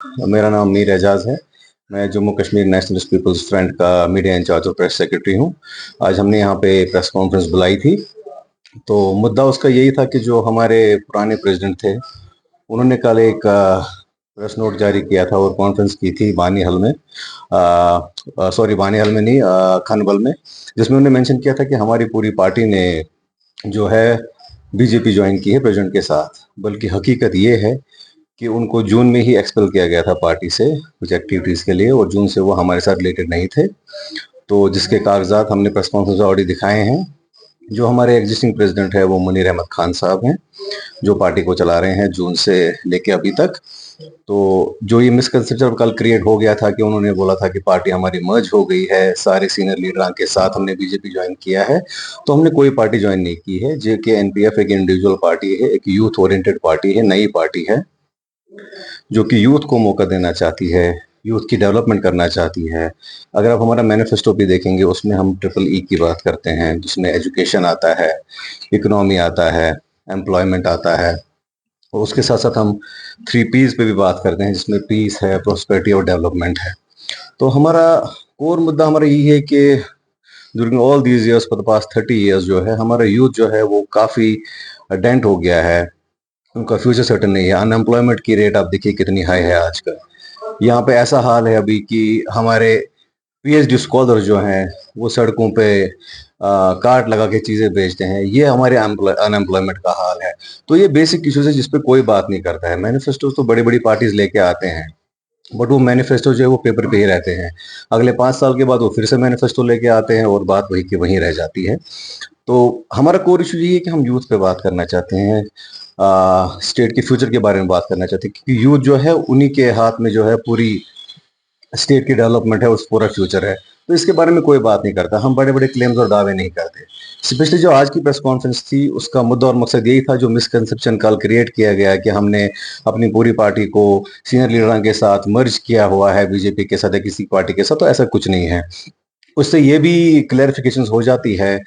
मेरा नाम मीर एजाज है। मैं Jammu Kashmir Nationalist People's Front का मीडिया इंचार्ज और प्रेस सेक्रेटरी हूँ। आज हमने यहाँ पे प्रेस कॉन्फ्रेंस बुलाई थी। तो मुद्दा उसका यही था कि जो हमारे पुराने प्रेसिडेंट थे, उन्होंने कल एक प्रेस नोट जारी किया था और कॉन्फ्रेंस की थी बानी हल में, सॉरी बानी हल में नहीं, खानबल में, जिसमें उन्होंने मेंशन किया था कि हमारी पूरी पार्टी ने जो है बीजेपी ज्वाइन की है प्रेसिडेंट के साथ। बल्कि हकीकत ये है कि उनको जून में ही एक्सपेल किया गया था पार्टी से कुछ एक्टिविटीज के लिए, और जून से वो हमारे साथ रिलेटेड नहीं थे। तो जिसके कागजात हमने प्रेस कॉन्फ्रेंस में ऑलरेडी दिखाए हैं। जो हमारे एग्जिस्टिंग प्रेसिडेंट है वो मुनीर अहमद खान साहब हैं, जो पार्टी को चला रहे हैं जून से लेके अभी तक। तो जो ये मिसकंसेप्शन कल क्रिएट हो गया था कि उन्होंने बोला था कि पार्टी हमारी मर्ज हो गई है, सारे सीनियर लीडर के साथ हमने बीजेपी ज्वाइन किया है। तो हमने कोई पार्टी ज्वाइन नहीं की है। जेके एनपीएफ एक इंडिविजुअल पार्टी है, एक यूथ ओरिएंटेड पार्टी है, नई पार्टी है जो कि यूथ को मौका देना चाहती है, यूथ की डेवलपमेंट करना चाहती है। अगर आप हमारा मैनिफेस्टो भी देखेंगे, उसमें हम ट्रिपल ई की बात करते हैं, जिसमें एजुकेशन आता है, इकोनॉमी आता है, एम्प्लॉयमेंट आता है, और उसके साथ साथ हम थ्री पीस पे भी बात करते हैं, जिसमें पीस है, प्रोस्पेरिटी और डेवलपमेंट है। तो हमारा कोर मुद्दा हमारा यही है कि during all these years, for the past 30 years जो है हमारा यूथ जो है वो काफ़ी डेंट हो गया है। उनका फ्यूचर सर्टन नहीं है। अनएम्प्लॉयमेंट की रेट आप देखिए कितनी हाई है आजकल। यहाँ पे ऐसा हाल है अभी कि हमारे पीएचडी स्कॉलर जो हैं वो सड़कों पे कार्ड लगा के चीजें बेचते हैं। ये हमारे अनएम्प्लॉयमेंट का हाल है। तो ये बेसिक इश्यूज है जिसपे कोई बात नहीं करता है। मैनिफेस्टो तो बड़ी बड़ी पार्टीज लेके आते हैं, बट वो मैनिफेस्टो जो है वो पेपर पे ही रहते हैं। अगले 5 साल के बाद वो फिर से मैनिफेस्टो लेके आते हैं और बात वही की वहीं रह जाती है। तो हमारा कोर इशू ये है कि हम यूथ पे बात करना चाहते हैं, स्टेट के फ्यूचर के बारे में बात करना चाहते हैं, क्योंकि यूथ जो है उन्हीं के हाथ में जो है पूरी स्टेट की डेवलपमेंट है, उस पूरा फ्यूचर है। तो इसके बारे में कोई बात नहीं करता। हम बड़े बड़े क्लेम्स और दावे नहीं करते। स्पेशली जो आज की प्रेस कॉन्फ्रेंस थी, उसका मुद्दा और मकसद यही था, जो मिसकंसेप्शन कल क्रिएट किया गया कि हमने अपनी पूरी पार्टी को सीनियर लीडर के साथ मर्ज किया हुआ है बीजेपी के साथ या किसी पार्टी के साथ। तो ऐसा कुछ नहीं है। उससे ये भी क्लैरिफिकेशन हो जाती है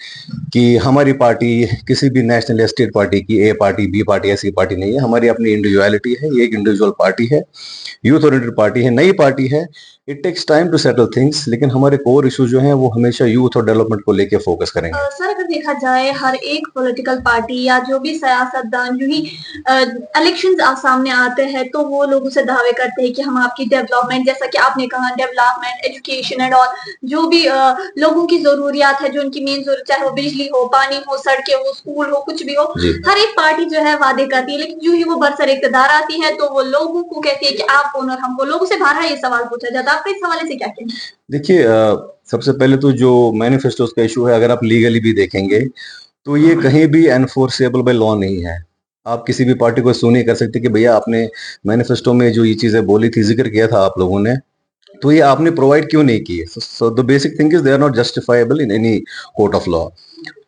कि हमारी पार्टी किसी भी नेशनल या स्टेट पार्टी की ए पार्टी बी पार्टी ऐसी पार्टी नहीं है। हमारी अपनी इंडिविजुअलिटी है। ये एक इंडिविजुअल पार्टी है, यूथ ओरिएंटेड पार्टी है, नई पार्टी है। It takes time to settle things, लेकिन हमारे कोर इशू जो हैं वो हमेशा यूथ और डेवलपमेंट को लेके फोकस करेंगे। सर, अगर देखा जाए हर एक पॉलिटिकल पार्टी या जो भी सियासतदान जो ही इलेक्शंस सामने आते हैं तो वो लोगों से दावे करते हैं कि हम आपकी डेवलपमेंट, जैसा कि आपने कहा, डेवलपमेंट, एजुकेशन एंड ऑल, जो भी लोगों की जरूरियात है, जो उनकी मेन जरूरत, चाहे वो बिजली हो, पानी हो, सड़कें हो, स्कूल हो, कुछ भी हो, हर एक पार्टी जो है वादे करती है। लेकिन जो ही वो बरसर इक़्तिदार आती है तो वो लोगों को कहती है कि आप कौन और हम को। लोगों से बारहा ये सवाल पूछा जाता है। आपका इस हवाले से क्या कहना है? देखिए, सबसे पहले तो जो मैनिफेस्टोस का इशू है, अगर आप लीगली भी देखेंगे तो ये कहीं भी एनफोर्सेबल बाय लॉ नहीं है। आप किसी भी पार्टी को सू नहीं कर सकते कि भैया आपने मैनिफेस्टो में जो ये चीजें बोली थी, जिक्र किया था आप लोगों ने, तो ये आपने प्रोवाइड क्यों नहीं किए। So the basic thing is they are not justifiable in any court of law.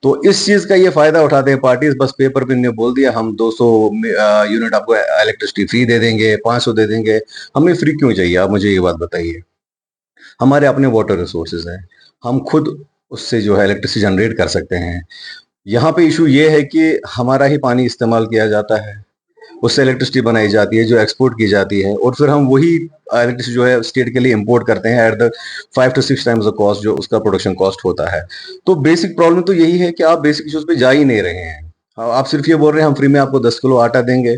तो इस चीज का ये फायदा उठाते हैं पार्टीज। बस पेपर पे ने बोल दिया हम 200 यूनिट आपको इलेक्ट्रिसिटी फ्री दे देंगे, 500 दे देंगे। हमें फ्री क्यों चाहिए, आप मुझे ये बात बताइए। हमारे अपने वाटर रिसोर्सेज हैं, हम खुद उससे जो है इलेक्ट्रिसिटी जनरेट कर सकते हैं। यहाँ पे इशू ये है कि हमारा ही पानी इस्तेमाल किया जाता है, उससे इलेक्ट्रिसिटी बनाई जाती है जो एक्सपोर्ट की जाती है, और फिर हम वही इलेक्ट्रिसिटी जो है स्टेट के लिए इंपोर्ट करते हैं at the 5 to 6 times the cost जो उसका प्रोडक्शन कॉस्ट होता है। तो बेसिक प्रॉब्लम तो यही है कि आप बेसिक इश्यूज पे जा ही नहीं रहे हैं। आप सिर्फ ये बोल रहे हैं हम फ्री में आपको 10 किलो आटा देंगे,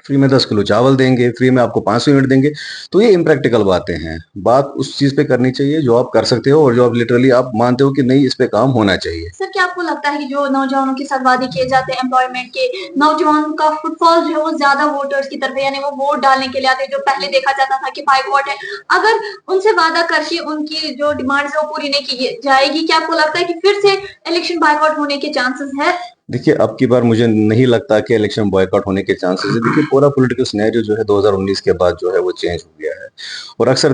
फ्री में 10 किलो चावल देंगे, फ्री में आपको 500 यूनिट देंगे। तो ये इम्प्रैक्टिकल बातें हैं। बात उस चीज पे करनी चाहिए जो आप कर सकते हो और जो आप लिटरली आप मानते हो कि नहीं, इस पे काम होना चाहिए। सर, क्या आपको लगता है कि जो नौजवानों के साथ वादे किए जाते हैं एम्प्लॉयमेंट के, नौजवानों का फुटफॉल जो है वो ज्यादा वोटर्स की तरफ है, यानी वो वोट डालने के लिए आते हैं? जो पहले देखा जाता था कि बाइकॉट है, अगर उनसे वादा करके उनकी जो डिमांड्स है वो पूरी नहीं की जाएगी, क्या आपको लगता है कि फिर से इलेक्शन बाइकॉट होने के चांसेस है? देखिए, अब की बार मुझे नहीं लगता कि इलेक्शन बॉयकॉट होने के चांसेस है। देखिए, पूरा पॉलिटिकल सिनेरियो जो है 2019 के बाद जो है वो चेंज हो गया है। और अक्सर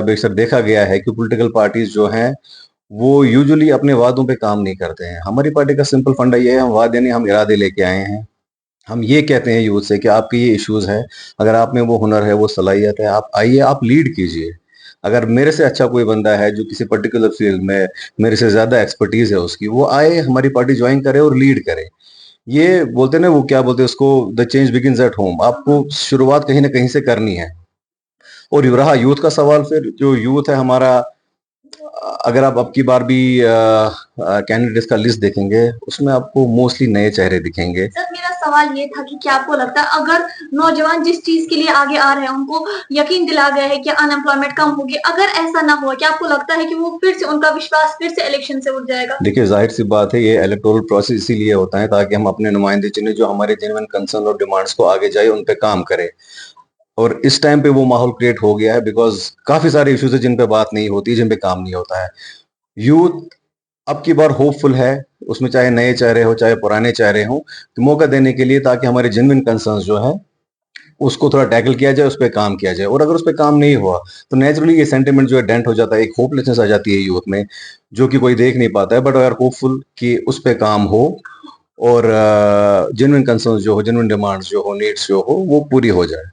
बेशर देखा गया है कि पॉलिटिकल पार्टीज जो हैं वो यूजुअली अपने वादों पे काम नहीं करते हैं। हमारी पार्टी का सिंपल फंडा ये है, हम वादे नहीं, हम इरादे लेके आए हैं। हम ये कहते हैं यूथ से कि आपके ये इश्यूज हैं, अगर आप में वो हुनर है, वो सलाहियत है, आप आइए, आप लीड कीजिए। अगर मेरे से अच्छा कोई बंदा है जो किसी पर्टिकुलर फील्ड में मेरे से ज्यादा एक्सपर्टीज है उसकी, वो आए, हमारी पार्टी ज्वाइन करे और लीड करे। ये बोलते हैं ना, वो क्या बोलते हैं उसको, the change begins at home. आपको शुरुआत कहीं ना कहीं से करनी है। और रहा यूथ का सवाल, फिर जो यूथ है हमारा, अगर आप अब की बार भी कैंडिडेट्स का लिस्ट देखेंगे, उसमें आपको मोस्टली नए चेहरे दिखेंगे। सर मेरा सवाल ये था कि क्या आपको लगता है अगर नौजवान जिस चीज के लिए आगे आ रहे हैं उनको यकीन दिला गया है कि अनएम्प्लॉयमेंट कम होगी, अगर ऐसा ना हुआ, क्या आपको लगता है कि वो फिर से उनका विश्वास फिर से इलेक्शन से उठ जाएगा? देखिए, जाहिर सी बात है, ये इलेक्टोरल प्रोसेस इसीलिए होता है ताकि हम अपने नुमाइंदे चुने जो हमारे जेन्युइन कंसर्न और डिमांड्स को आगे जाए, उन पे काम करें। और इस टाइम पे वो माहौल क्रिएट हो गया है, बिकॉज काफी सारे इश्यूज है जिन पे बात नहीं होती, जिन पे काम नहीं होता है। यूथ अब की बार होपफुल है, उसमें चाहे नए चेहरे हो चाहे पुराने चेहरे हो, तो मौका देने के लिए, ताकि हमारे जेन्युइन कंसर्न्स जो है उसको थोड़ा टैकल किया जाए, उस पर काम किया जाए। और अगर उस पर काम नहीं हुआ तो नेचुरली ये सेंटिमेंट जो है डेंट हो जाता है, एक होपलेसनेस आ जाती है यूथ में, जो कि कोई देख नहीं पाता है। बट अगर होपफुल कि उस पर काम हो और जेन्युइन कंसर्न्स जो हो, जेन्युइन डिमांड्स जो हो, नीड्स जो हो, वो पूरी हो जाए।